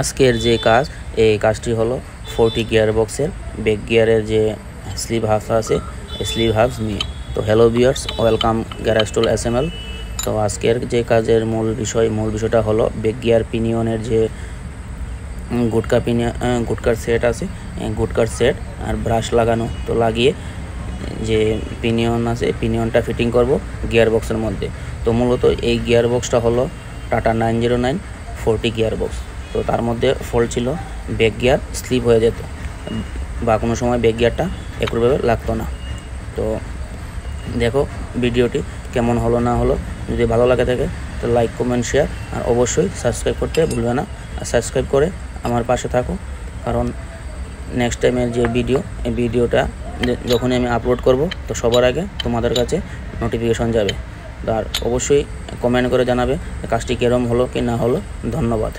আজকের যে কাজ, এই কাজটি হলো 40 গিয়ার বক্সের ব্যাক গিয়ারের যে স্লিভ হাফ আছে, স্লিভ হাফস নিয়ে। তো হ্যালো ভিউয়ার্স, ওয়েলকাম গ্যারেজ টুল SML। তো আজকের যে কাজের মূল বিষয়টা হলো ব্যাক গিয়ার পিনিয়নের যে গুটকার সেট আছে, গুটকার সেট আর ব্রাশ লাগানো। তো লাগিয়ে যে পিনিয়ন আছে, পিনিয়নটা ফিটিং করব গিয়ার বক্সের মধ্যে। তো মূলত এই গিয়ার বক্সটা হলো টাটা 909 40 গিয়ার বক্স। তো তার মধ্যে ফল্ট ছিল, ব্যাক গিয়ার স্লিপ হয়ে যেত বা কোনো সময় ব্যাক গিয়ারটা একটুভাবে লাগতো না। তো দেখো ভিডিওটি কেমন হলো না হলো। যদি ভালো লাগে থাকে তো লাইক, কমেন্ট, শেয়ার আর অবশ্যই সাবস্ক্রাইব করতে ভুলবে না। আর সাবস্ক্রাইব করে আমার পাশে থাকো, কারণ নেক্সট টাইমের যে এই ভিডিওটা যখনই আমি আপলোড করব তো সবার আগে তোমাদের কাছে নোটিফিকেশন যাবে। আর অবশ্যই কমেন্ট করে জানাবে কাজটি কীরকম হলো কি না হলো। ধন্যবাদ।